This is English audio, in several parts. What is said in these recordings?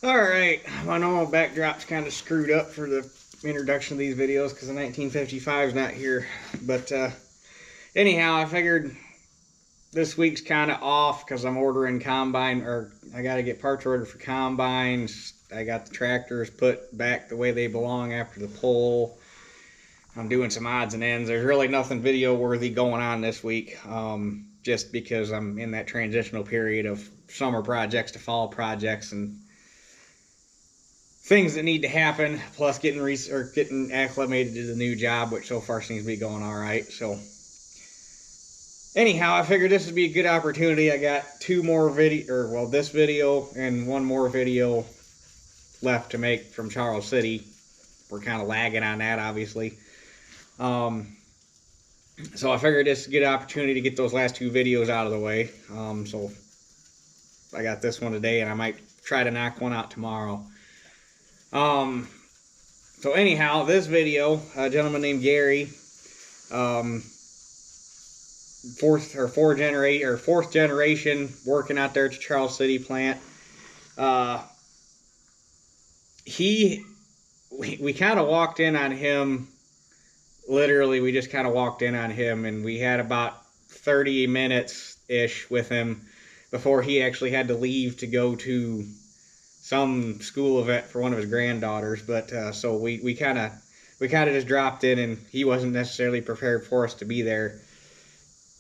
Alright, my normal backdrop's kind of screwed up for the introduction of these videos because the 1955 is not here. But anyhow, I figured this week's kind of off because I'm ordering combine, or I got to get parts ordered for combines. I got the tractors put back the way they belong after the pull. I'm doing some odds and ends. There's really nothing video worthy going on this week, just because I'm in that transitional period of summer projects to fall projects and things that need to happen, plus getting acclimated to the new job, which so far seems to be going all right. So anyhow, I figured this would be a good opportunity. I got two more this video and one more video left to make from Charles City. We're kind of lagging on that, obviously. So I figured this is a good opportunity to get those last two videos out of the way. So I got this one today, and I might try to knock one out tomorrow. So anyhow, this video, a gentleman named Gary, fourth generation working out there at the Charles City plant. We kind of walked in on him. Literally, we just kind of walked in on him, and we had about 30 minutes ish with him before he actually had to leave to go to some school event for one of his granddaughters. But so we kind of just dropped in, and he wasn't necessarily prepared for us to be there.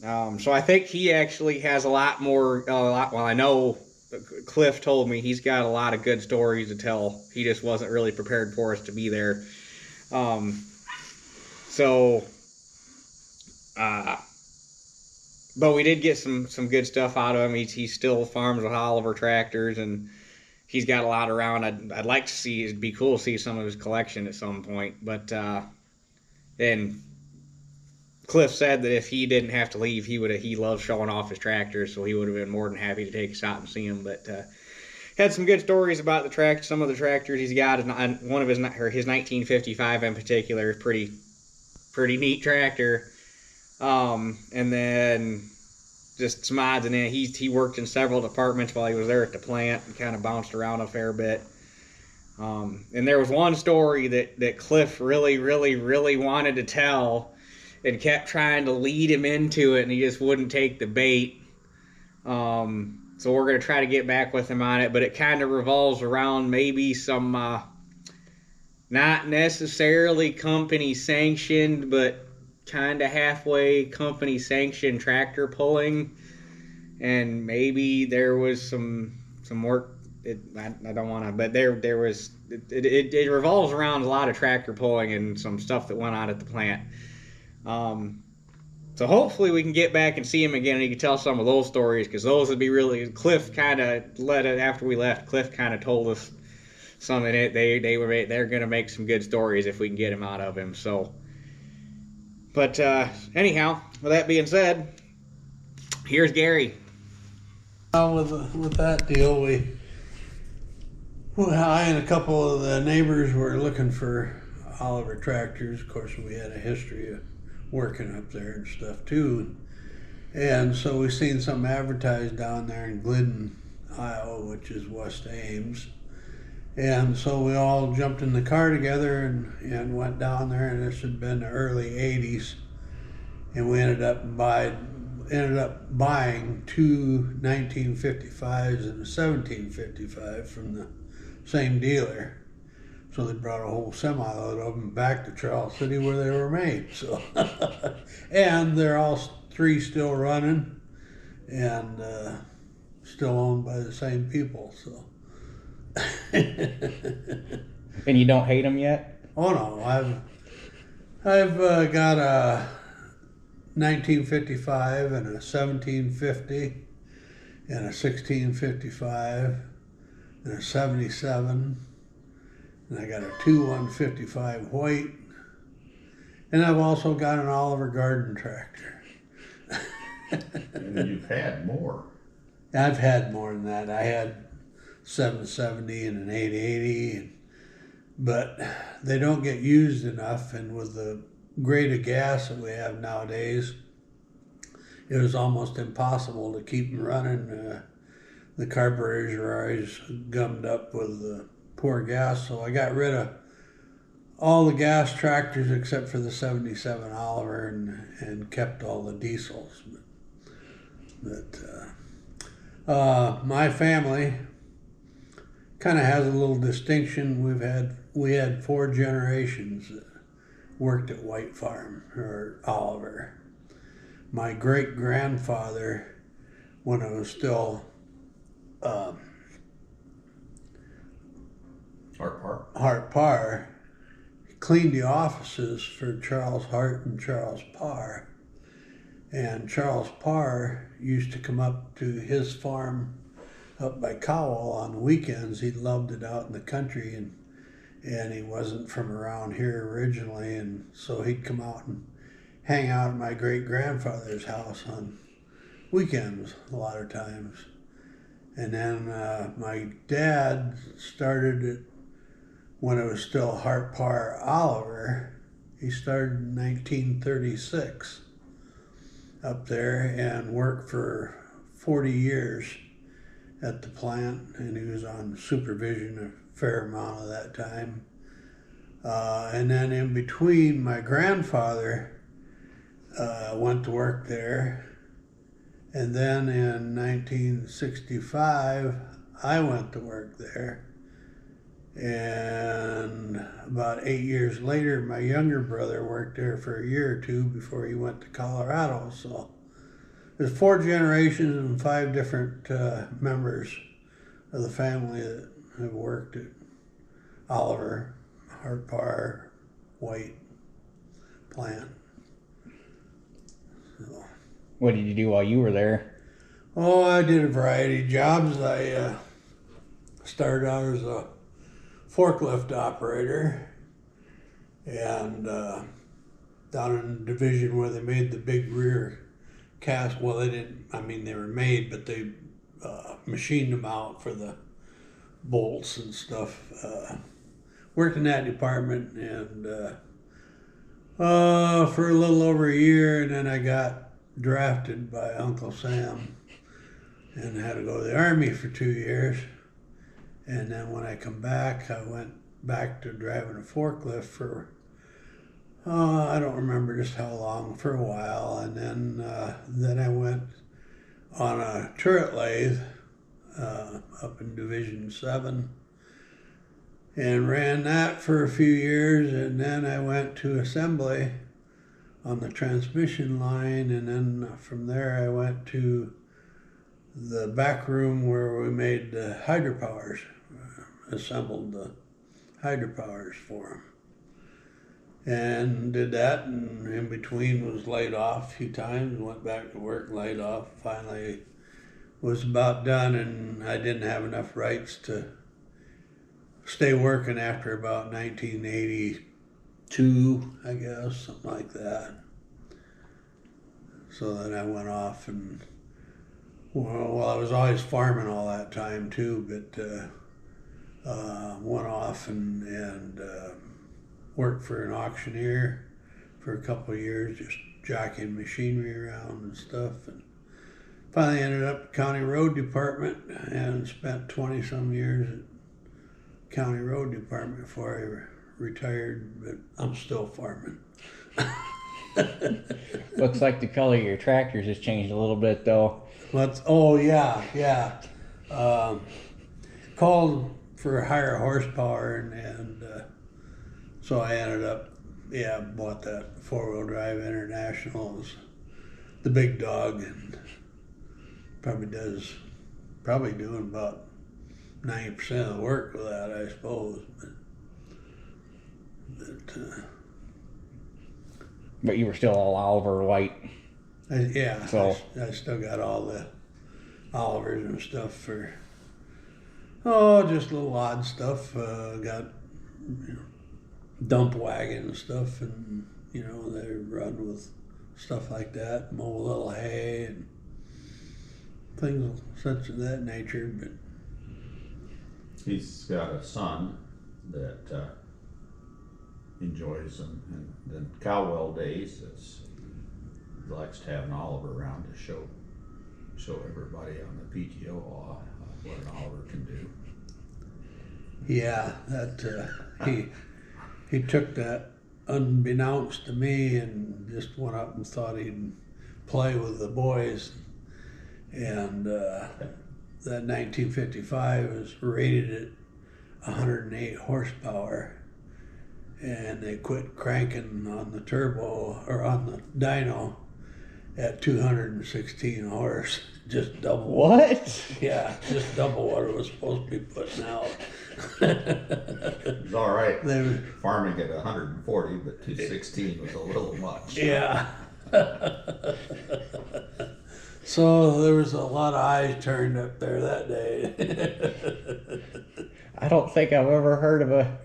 So I think he actually has a lot more. Well, I know Cliff told me he's got a lot of good stories to tell. He just wasn't really prepared for us to be there. But we did get some good stuff out of him. He still farms with Oliver tractors, and he's got a lot around. I'd like to see. It'd be cool to see some of his collection at some point. But then Cliff said that if he didn't have to leave, he loves showing off his tractors, so he would have been more than happy to take us out and see him. But had some good stories about some of the tractors he's got. And one of his 1955 in particular, pretty neat tractor. And then just some odds and ends. He worked in several departments while he was there at the plant and kind of bounced around a fair bit. And there was one story that Cliff really wanted to tell and kept trying to lead him into it, and he just wouldn't take the bait. So we're going to try to get back with him on it, but it kind of revolves around maybe some not necessarily company sanctioned, but kind of halfway company sanctioned tractor pulling, and maybe there was some work. I don't want to, but there was. It revolves around a lot of tractor pulling and some stuff that went on at the plant. So hopefully we can get back and see him again, and he can tell some of those stories, because those would be really. Cliff kind of after we left. Cliff kind of told us something. They're gonna make some good stories if we can get him out of him. So, but anyhow, with that being said, here's Gary. With that deal, I and a couple of the neighbors were looking for Oliver tractors. Of course, we had a history of working up there and stuff too, and so we seen something advertised down there in Glidden, Iowa, which is West Ames. And so we all jumped in the car together and went down there, and this had been the early 80s, and we ended up buying two 1955s and a 1755 from the same dealer. So they brought a whole semi-load of them back to Charles City where they were made. So, and they're all three still running and still owned by the same people. So. And you don't hate them yet? Oh no, I've got a 1955 and a 1750 and a 1655 and a 77. And I got a 2155 white, and I've also got an Oliver Garden tractor. And you've had more. I've had more than that. I had 770 and an 880, but they don't get used enough, and with the grade of gas that we have nowadays, it was almost impossible to keep them running the carburetors were always gummed up with the poor gas, so I got rid of all the gas tractors except for the 77 Oliver and kept all the diesels. But my family kind of has a little distinction. We had 4 generations that worked at White Farm or Oliver. My great grandfather, when it was still Hart Parr, cleaned the offices for Charles Hart and Charles Parr. And Charles Parr used to come up to his farm up by Cowell on the weekends. He loved it out in the country, and he wasn't from around here originally, and so he'd come out and hang out at my great grandfather's house on weekends a lot of times. And then my dad started it when it was still Hart Parr Oliver. He started in 1936 up there and worked for 40 years at the plant, and he was on supervision a fair amount of that time. And then in between, my grandfather went to work there, and then in 1965 I went to work there, and about 8 years later my younger brother worked there for a year or two before he went to Colorado. So there's 4 generations and 5 different members of the family that have worked at Oliver, Hart Parr, White plant. So. What did you do while you were there? Oh, I did a variety of jobs. I started out as a forklift operator, and down in the division where they made the big rear cast. Well, they didn't. I mean, they were made, but they machined them out for the bolts and stuff. Worked in that department and for a little over a year, and then I got drafted by Uncle Sam and had to go to the Army for 2 years. And then when I come back, I went back to driving a forklift for I don't remember just how long, for a while, and then I went on a turret lathe up in Division 7 and ran that for a few years, and then I went to assembly on the transmission line, and then from there I went to the back room where we made the hydropowers, assembled the hydropowers for them. And did that, and in between was laid off a few times, went back to work, laid off, finally was about done, and I didn't have enough rights to stay working after about 1982, I guess, something like that. So then I went off, and well, I was always farming all that time too, but went off and worked for an auctioneer for a couple of years, just jockeying machinery around and stuff, and finally ended up at County Road Department and spent 20 some years at County Road Department before I retired, but I'm still farming. Looks like the color of your tractors has changed a little bit though. Yeah. Called for higher horsepower, and so I ended up, bought that 4-wheel drive International. It was the big dog, and probably doing about 90% of the work with that, I suppose. But you were still all Oliver White. I still got all the Olivers and stuff for, just little odd stuff. Got dump wagon and stuff, and they run with stuff like that, mow a little hay and things such of that nature. But he's got a son that enjoys them, and then Cowell days, he likes to have an Oliver around to show show everybody on the PTO law what an Oliver can do. Yeah, that he took that unbeknownst to me and just went up and thought he'd play with the boys. And that 1955 was rated at 108 horsepower, and they quit cranking on the turbo or on the dyno at 216 horse, just double. What? Yeah, just double what it was supposed to be putting out. It was all right. They were, Farming at 140, but 216 was a little much. yeah. So there was a lot of eyes turned up there that day. I don't think I've ever heard of a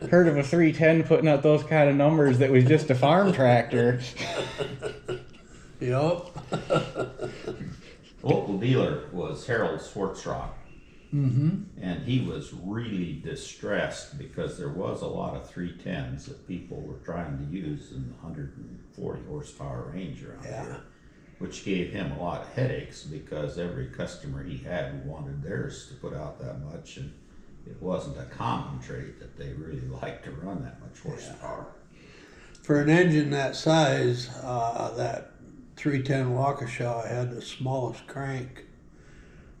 310 putting out those kind of numbers that was just a farm tractor. Yup. Local dealer was Harold Swartzrock, Mm-hmm. and he was really distressed because there was a lot of 310s that people were trying to use in the 140 horsepower range around Yeah. here, which gave him a lot of headaches because every customer he had wanted theirs to put out that much, and it wasn't a common trait that they really liked to run that much horsepower. For an engine that size, that 310 Waukesha had the smallest crank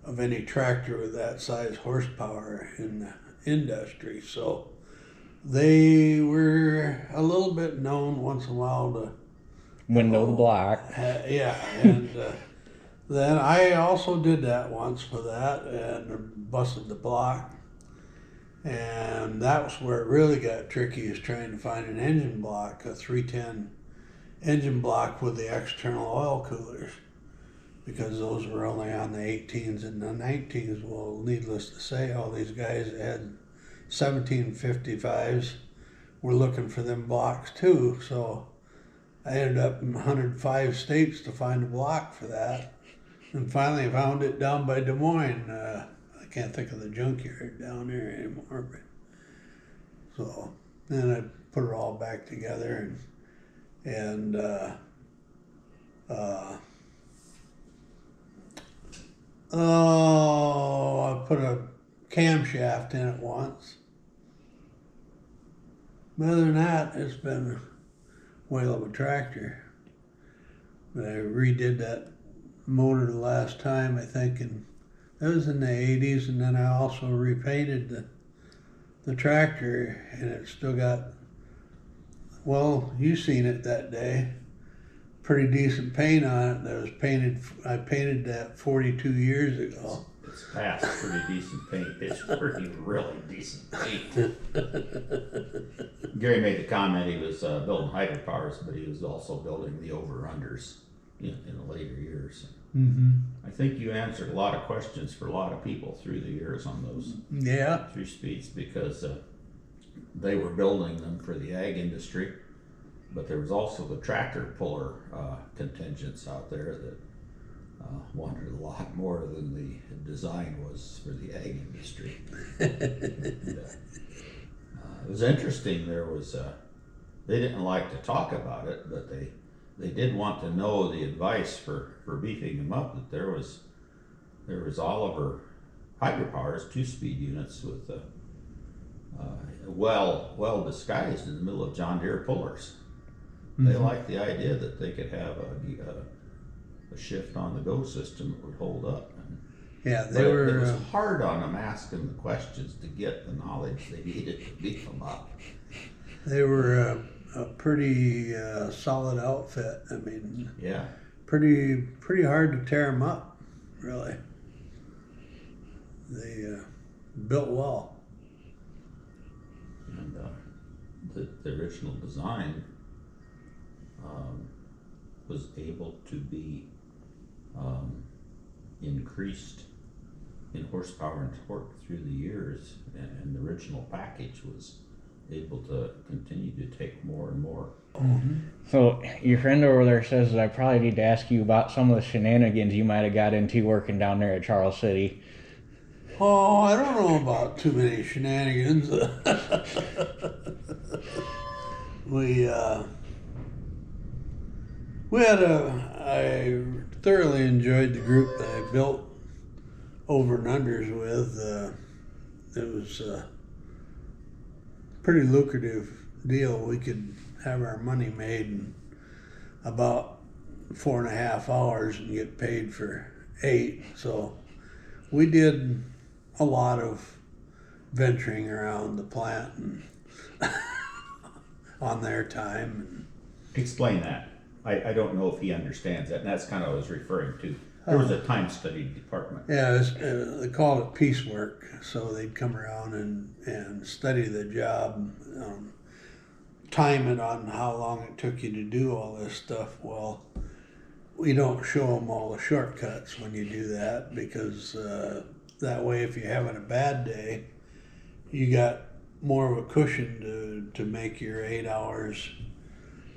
of any tractor with that size horsepower in the industry. So they were a little bit known once in a while to Window the block. yeah, and then I also did that once with that and busted the block. And that was where it really got tricky, is trying to find an engine block, a 310 engine block with the external oil coolers, because those were only on the 18s and the 19s. Well, needless to say, all these guys that had 1755s were looking for them blocks too. So I ended up in 105 states to find a block for that, and finally found it down by Des Moines. I can't think of the junkyard down there anymore, but so then I put it all back together and I put a camshaft in it once. But other than that, it's been a whale of a tractor. But I redid that motor the last time, I think, and that was in the 80s, and then I also repainted the tractor, and it still got, well, you seen it that day, pretty decent paint on it. That was painted, I painted that 42 years ago. It's past pretty decent paint. It's pretty really decent paint. Gary made the comment he was building hydropowers, but he was also building the over-unders in the later years. Mm-hmm. I think you answered a lot of questions for a lot of people through the years on those Yeah. 3-speeds, because they were building them for the ag industry, but there was also the tractor puller contingents out there that wanted a lot more than the design was for the ag industry. And, it was interesting. There was they didn't like to talk about it, but they did want to know the advice for beefing them up. That there was Oliver hydropowers 2-speed units with well disguised in the middle of John Deere pullers. Mm-hmm. They liked the idea that they could have a shift on the go system that would hold up. Yeah, But they were. it was hard on them asking the questions to get the knowledge they needed to beef them up. They were a pretty solid outfit. I mean, Yeah. pretty hard to tear them up, really. They built well. And the original design was able to be increased in horsepower and torque through the years, and the original package was able to continue to take more and more. So your friend over there says that I probably need to ask you about some of the shenanigans you might have got into working down there at Charles City. Oh, I don't know about too many shenanigans. We had thoroughly enjoyed the group that I built over and unders with. It was a pretty lucrative deal. We could have our money made in about 4.5 hours and get paid for 8. So we did a lot of venturing around the plant and on their time. Explain that. I don't know if he understands that, and that's kind of what I was referring to. There was a time study department. Yeah, they called it piecework. So they'd come around and study the job, time it on how long it took you to do all this stuff. Well, we don't show them all the shortcuts when you do that, because that way, if you're having a bad day, you got more of a cushion to make your 8 hours,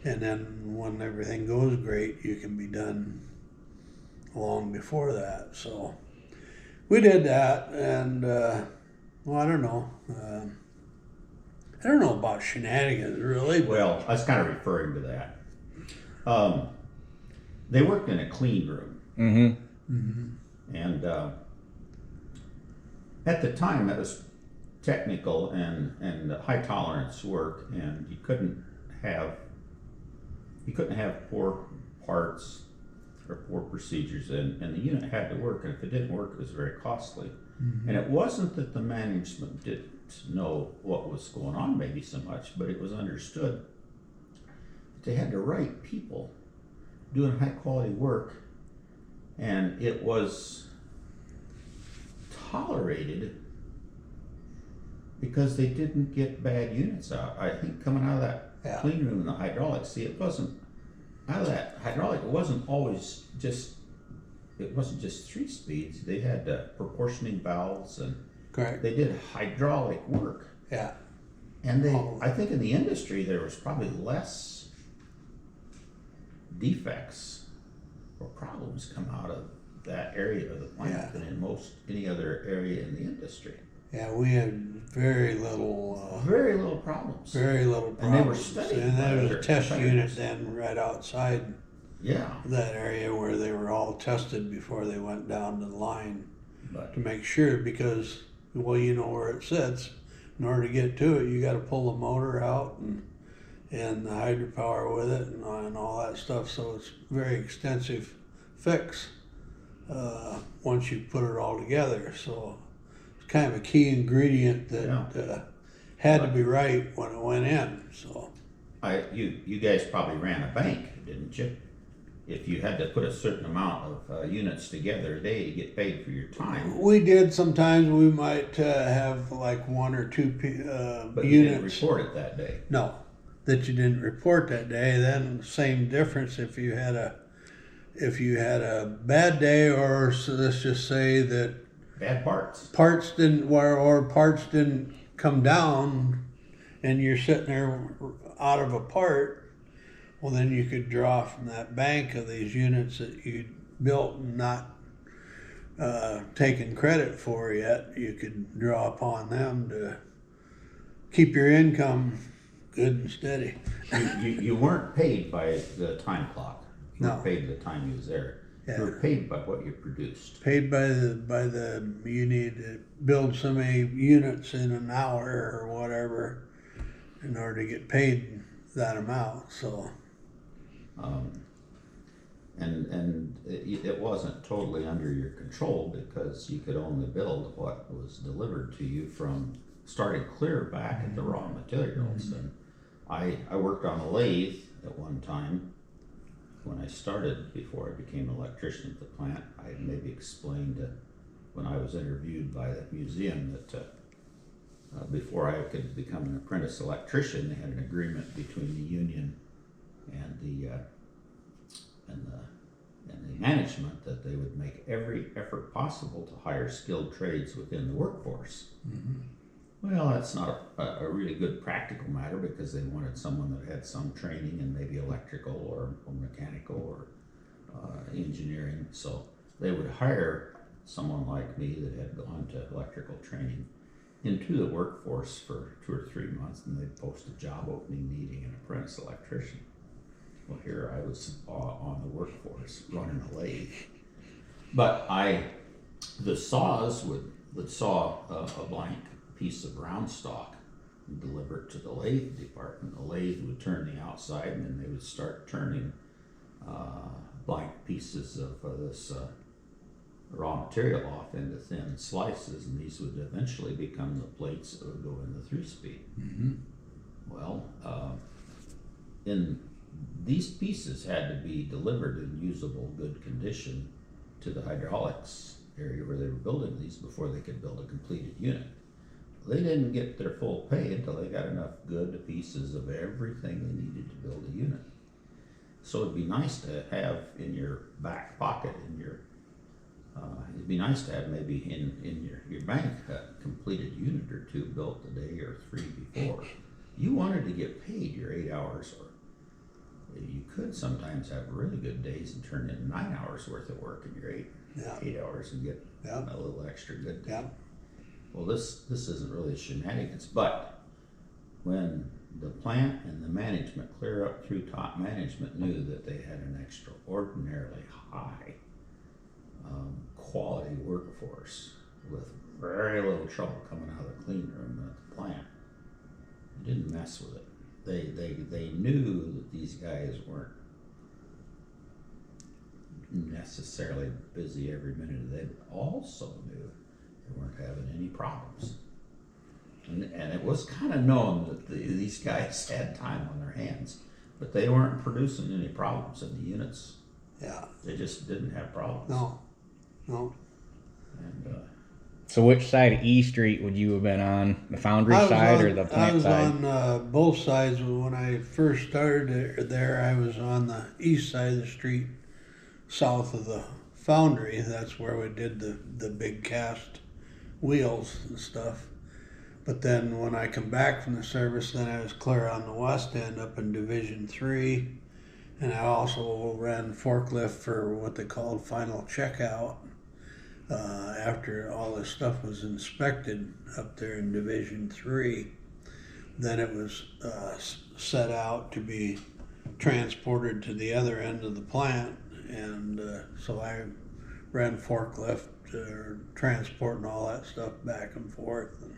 and then when everything goes great, you can be done long before that. So we did that, and well, I don't know. I don't know about shenanigans, really. Well, I was kind of referring to that. They worked in a clean room. And at the time, that was technical and high tolerance work, and you couldn't have poor parts or poor procedures, and the unit had to work, and if it didn't work, it was very costly. And it wasn't that the management didn't know what was going on maybe so much, but it was understood that they had the right people doing high quality work, and it was tolerated because they didn't get bad units out. I think coming out of that clean room in the hydraulics, see, it wasn't out of that hydraulic, it wasn't just 3 speeds. They had proportioning valves, and Correct. They did hydraulic work. Yeah. And I think in the industry there was probably less defects or problems come out of that area of the plant than in any other area in the industry. Yeah, we had very little problems. Very little problems. And they were studied. And there was a test competitors. unit then right outside Yeah. that area where they were all tested before they went down to the line But to make sure, because, well, you know where it sits. In order to get to it, you got to pull the motor out and the hydropower with it and all that stuff. So it's a very extensive fix once you put it all together. So it's kind of a key ingredient that had to be right when it went in. So you guys probably ran a bank, didn't you? If you had to put a certain amount of units together a day to get paid for your time. we did. Sometimes we might have like 1 or 2 But units. you didn't report it that day. No, that you didn't report that day. Then same difference if you had a bad day, or so let's just say that Bad parts. parts didn't come down, and you're sitting there out of a part. Well, then you could draw from that bank of these units that you built and not taken credit for yet. You could draw upon them to keep your income good and steady. You weren't paid by the time clock. You No. weren't paid the time you was there. Yeah. You were paid by what you produced. Paid by the you need to build so many units in an hour or whatever in order to get paid that amount. So And it wasn't totally under your control, because you could only build what was delivered to you from starting clear back at the raw materials. And I worked on a lathe at one time when I started, before I became an electrician at the plant. I had maybe explained when I was interviewed by the museum that before I could become an apprentice electrician, they had an agreement between the union and the management that they would make every effort possible to hire skilled trades within the workforce. Well, that's not a really good practical matter, because they wanted someone that had some training in maybe electrical or mechanical or engineering. So they would hire someone like me that had gone to electrical training into the workforce for 2 or 3 months, and they'd post a job opening needing an apprentice electrician. Well, here I was on the workforce running a lathe, but the saws would saw a blank piece of round stock and deliver it to the lathe department. The lathe would turn the outside, and then they would start turning blank pieces of this raw material off into thin slices, and these would eventually become the plates that would go in the 3-speed. Mm-hmm. Well, in these pieces had to be delivered in usable, good condition to the hydraulics area where they were building these before they could build a completed unit. They didn't get their full pay until they got enough good pieces of everything they needed to build a unit. So it'd be nice to have in your back pocket, it'd be nice to have maybe in your bank a completed unit or two built the day or 3 before. You wanted to get paid your 8 hours, or you could sometimes have really good days and turn in 9 hours worth of work in your 8 hours and get a little extra good day. Yeah. Well, this isn't really shenanigans, but when the plant and the management, clear up through top management, knew that they had an extraordinarily high quality workforce with very little trouble coming out of the clean room at the plant, they didn't mess with it. They knew that these guys weren't necessarily busy every minute. They also knew they weren't having any problems. And it was kind of known that these guys had time on their hands, but they weren't producing any problems in the units. Yeah. They just didn't have problems. No. And So which side of E Street would you have been on? The foundry side or the plant side? I was on both sides. When I first started there, I was on the east side of the street, south of the foundry. That's where we did the big cast wheels and stuff. But then when I come back from the service, then I was clear on the west end up in Division 3. And I also ran forklift for what they called final checkout. After all this stuff was inspected up there in Division 3, then it was set out to be transported to the other end of the plant. And so I ran forklift, transporting all that stuff back and forth. And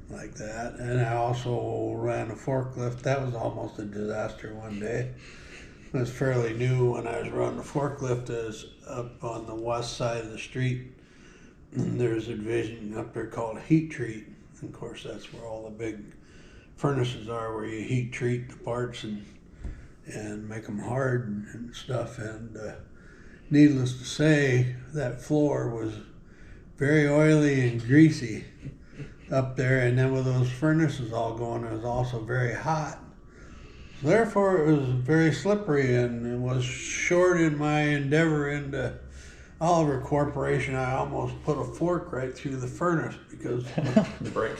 like that. And I also ran a forklift. That was almost a disaster one day. It was fairly new when I was running the forklift. Is up on the west side of the street. There's a division up there called heat treat. And of course, that's where all the big furnaces are, where you heat treat the parts and make them hard and stuff. And needless to say, that floor was very oily and greasy up there, and then with those furnaces all going, it was also very hot. So therefore, it was very slippery, and it was short in my endeavor into Oliver Corporation. I almost put a fork right through the furnace because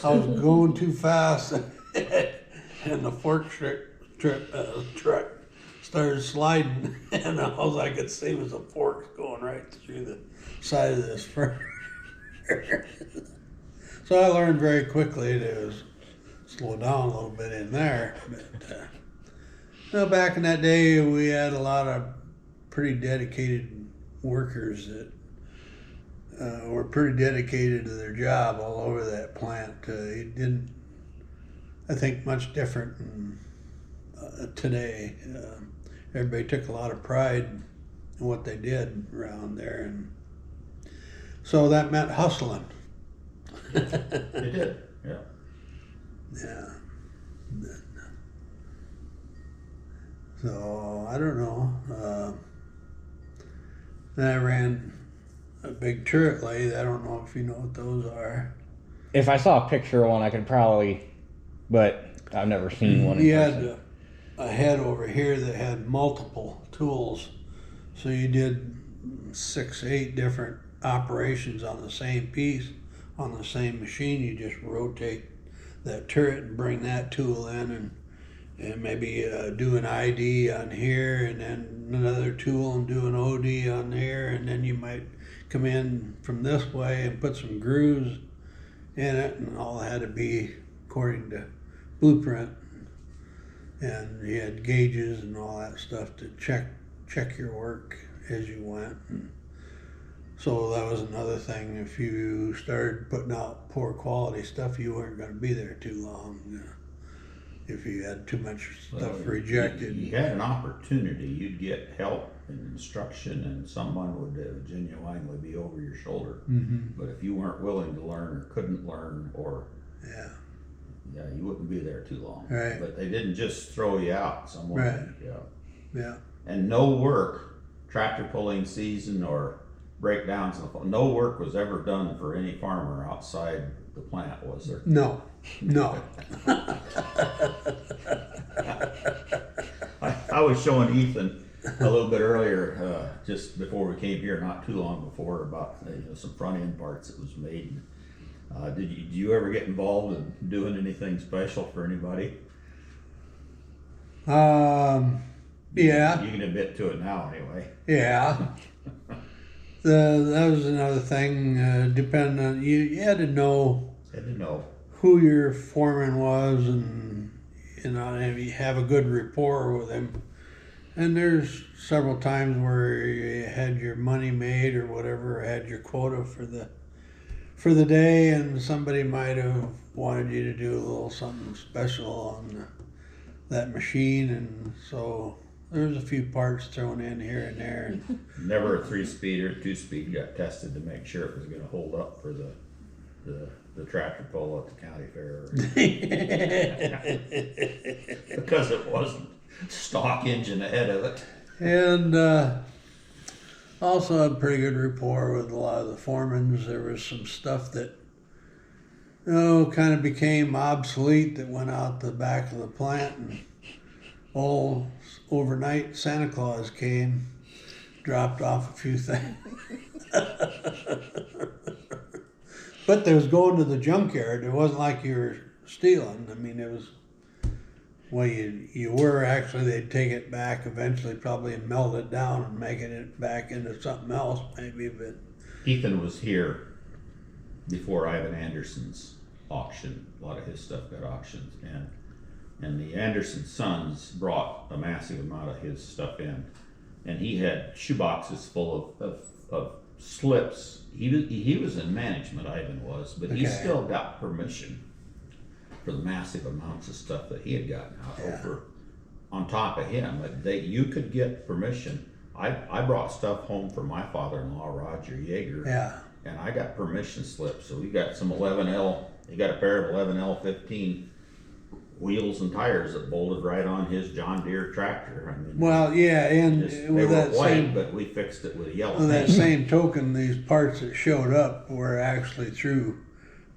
I was going too fast, and the fork truck started sliding, and all I could see was a fork going right through the side of this furnace. So I learned very quickly to slow down a little bit in there. But back in that day, we had a lot of pretty dedicated workers that were pretty dedicated to their job all over that plant. It didn't, I think, much different than today. Everybody took a lot of pride in what they did around there, and so that meant hustling. it did, yeah. Yeah. So I don't know. Then I ran a big turret lathe. I don't know if you know what those are. If I saw a picture of one, I could probably, but I've never seen one. You had a head over here that had multiple tools. So you did 6, 8 different operations on the same piece, on the same machine. You just rotate that turret and bring that tool in, and maybe do an ID on here, and then another tool and do an OD on there, and then you might come in from this way and put some grooves in it, and all had to be according to blueprint. and you had gauges and all that stuff to check your work as you went. And so that was another thing. If you started putting out poor quality stuff, you weren't going to be there too long. If you had too much stuff rejected. You had an opportunity, you'd get help and instruction, and someone would genuinely be over your shoulder. Mm-hmm. But if you weren't willing to learn or couldn't learn, or you wouldn't be there too long. Right. But they didn't just throw you out somewhere. Right. Yeah. And no work, tractor pulling season or breakdowns, no work was ever done for any farmer outside the plant, was there? No. I was showing Ethan a little bit earlier, just before we came here, not too long before, about some front end parts that was made. Did you ever get involved in doing anything special for anybody? Yeah. You can admit to it now, anyway. Yeah. That was another thing. Depending on you had to know. Who your foreman was, and if you have a good rapport with him. And there's several times where you had your money made or whatever, had your quota for the day, and somebody might have wanted you to do a little something special on that machine, and so there's a few parts thrown in here and there. Never a 3-speed or 2-speed got tested to make sure it was going to hold up for the tractor pull at the county fair. Because it wasn't stock engine ahead of it. And also had pretty good rapport with a lot of the foremans. There was some stuff that kind of became obsolete that went out the back of the plant, and overnight Santa Claus came, dropped off a few things. But they was going to the junkyard. It wasn't like you were stealing. I mean, it was, well, you were actually, they'd take it back eventually, probably, and melt it down and making it back into something else, maybe. But Ethan was here before Ivan Anderson's auction. A lot of his stuff got auctioned, and the Anderson sons brought a massive amount of his stuff in, and he had shoeboxes full of slips. He was in management, Ivan was, but he still got permission for the massive amounts of stuff that he had gotten out over on top of him. You could get permission. I brought stuff home for my father-in-law, Roger Yeager, and I got permission slips. So we got some 11L. He got a pair of 11L15 wheels and tires that bolted right on his John Deere tractor. I mean, and they with were that white, but we fixed it with yellow. With that same token, these parts that showed up were actually through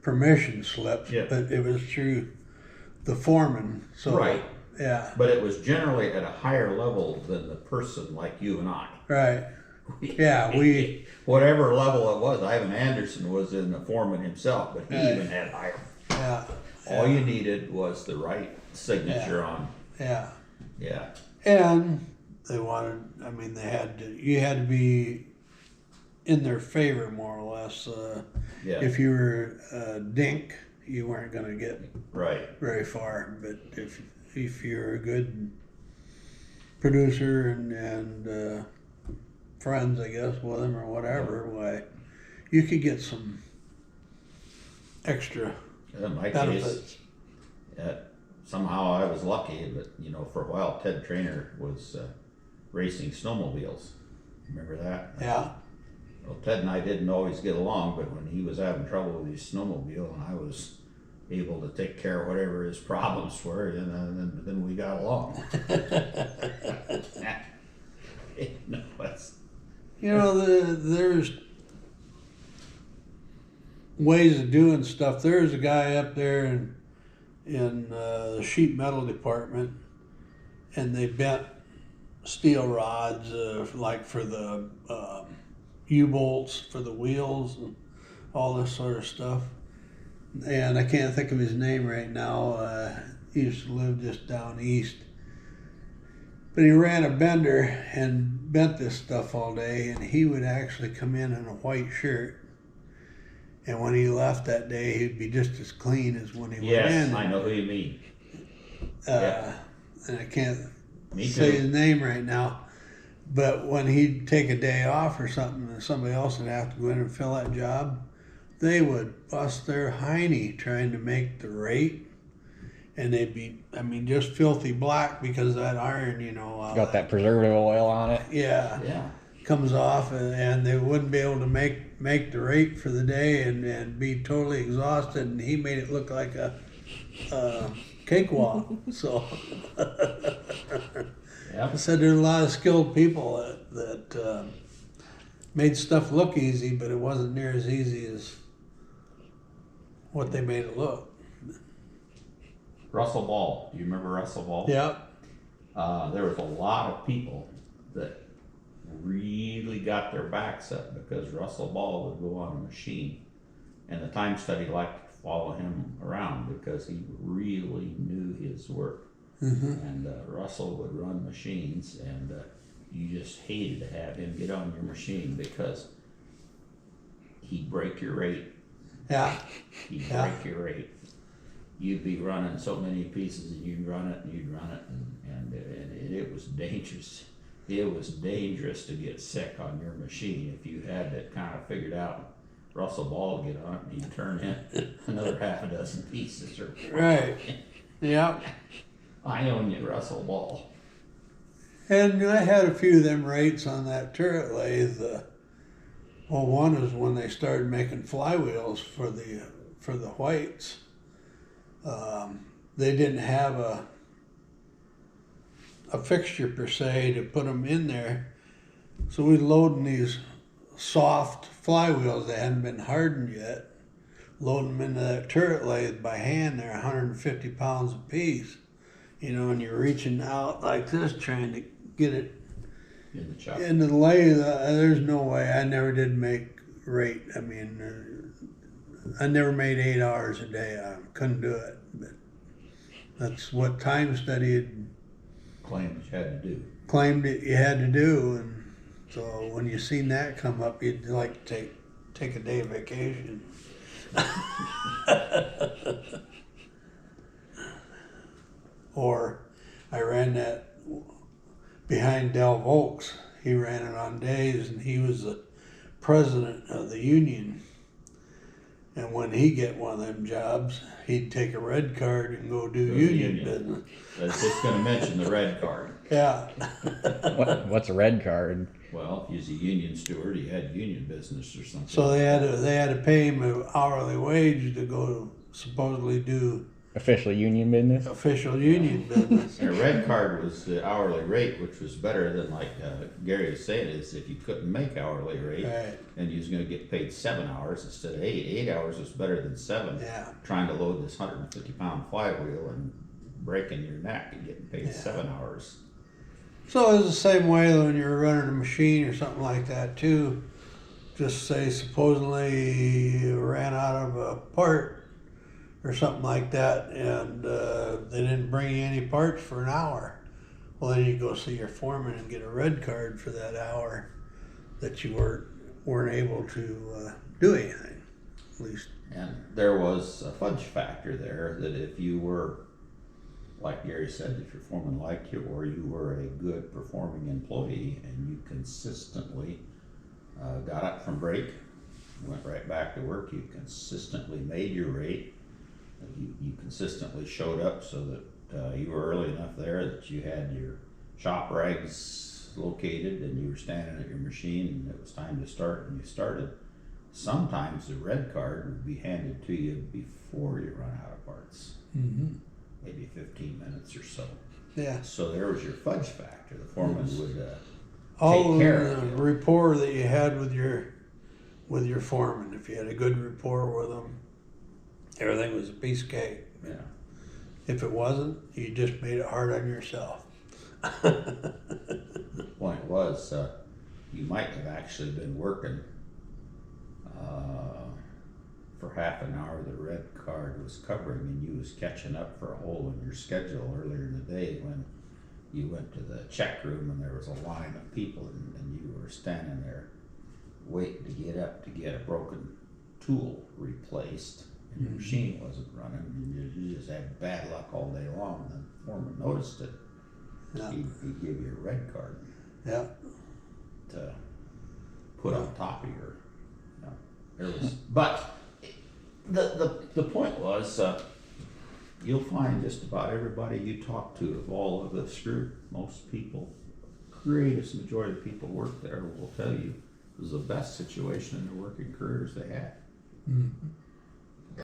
permission slips, but it was through the foreman. So right. Yeah. But it was generally at a higher level than the person like you and I. Right. We whatever level it was. Ivan Anderson was in the foreman himself, but he even had higher. Yeah. All you needed was the right signature on. Yeah. Yeah. And they wanted, you had to be in their favor more or less. If you were a dink, you weren't going to get very far. But if you're a good producer and friends, I guess, with them or whatever, why, you could get some extra in my benefits. Case, somehow I was lucky, but for a while Ted Trainer was racing snowmobiles. Remember that? Yeah. Well, Ted and I didn't always get along, but when he was having trouble with his snowmobile and I was able to take care of whatever his problems were, and then we got along. There's ways of doing stuff. There's a guy up there in the sheet metal department, and they bent steel rods like for the U-bolts for the wheels and all this sort of stuff. And I can't think of his name right now. He used to live just down east. But he ran a bender and bent this stuff all day, and he would actually come in a white shirt. And when he left that day, he'd be just as clean as when he went in. Yes, I know who you mean. and I can't Me say too. his name right now. But when he'd take a day off or something, and somebody else would have to go in and fill that job, they would bust their hiney trying to make the rate, and they'd be, I mean, just filthy black because that iron, Got that preservative oil on it. yeah, Yeah. comes off, and they wouldn't be able to make the rate for the day, and be totally exhausted. And he made it look like a cakewalk. So I Yep. said there's a lot of skilled people that made stuff look easy, but it wasn't near as easy as what they made it look. Russell Ball. Do you remember Russell Ball? Yep. There was a lot of people that really got their backs up because Russell Ball would go on a machine, and the time study liked to follow him around because he really knew his work. And Russell would run machines, and you just hated to have him get on your machine because he'd break your rate. Yeah. He'd Yeah. break your rate. You'd be running so many pieces, and you'd run it, and you'd run it, and it was dangerous. It was dangerous to get sick on your machine if you had it kind of figured out. Russell Ball would get on it, and he'd turn in another half a dozen pieces. Or Right. Yep. I own you, Russell Ball. And I had a few of them rates on that turret lathe. Well, one is when they started making flywheels for the whites. They didn't have a fixture per se to put them in there, so we'd load in these soft flywheels that hadn't been hardened yet. Load them into that turret lathe by hand. They're 150 pounds a piece. And you're reaching out like this trying to get it In the shop. into the lathe. There's no way. I never did make rate. I mean, I never made 8 hours a day. I couldn't do it. But that's what time study had Claimed you had to do. claimed that you had to do. And so when you seen that come up, you'd like to take a day of vacation. Or I ran that behind Del Volks. He ran it on days, and he was the president of the union. And when he get one of them jobs, he'd take a red card and go do Go to union union. business. I was just going to mention the red card. Yeah. What's a red card? Well, if you was a union steward, you had union business or something. So they had to pay him an hourly wage to go supposedly do Official union business? official union business. And a red card was the hourly rate, which was better than, like Gary was saying, is if you couldn't make hourly rate Right. and you was going to get paid 7 hours instead of 8. 8 hours was better than 7. Yeah. Trying to load this 150-pound flywheel and breaking your neck and getting paid 7 hours. So it's the same way when you're running a machine or something like that too. Just say supposedly you ran out of a part or something like that, and they didn't bring you any parts for an hour. Well, then you go see your foreman and get a red card for that hour that you weren't able to do anything. At least. And there was a fudge factor there that if you were, like Gary said, if your foreman liked you or you were a good performing employee and you consistently got up from break, went right back to work, you consistently made your rate, you consistently showed up so that you were early enough there that you had your shop rags located and you were standing at your machine and it was time to start and you started. Sometimes the red card would be handed to you before you run out of parts. Mm-hmm. Maybe 15 minutes or so. Yeah. So there was your fudge factor. The foreman would All take care of of the you. rapport that you had with your foreman, if you had a good rapport with them, everything was a piece of cake. Yeah. If it wasn't, you just made it hard on yourself. The point was, you might have actually been working for half an hour the red card was covering and you was catching up for a hole in your schedule earlier in the day when you went to the check room and there was a line of people and you were standing there waiting to get up to get a broken tool replaced and your machine wasn't running and you just had bad luck all day long and the foreman noticed it Yeah. He'd give you a red card Yeah. to put on top of your, there was, but the point was, you'll find just about everybody you talk to of all of this group, most people, greatest majority of people work there will tell you it was the best situation in their working careers they had. Mm-hmm.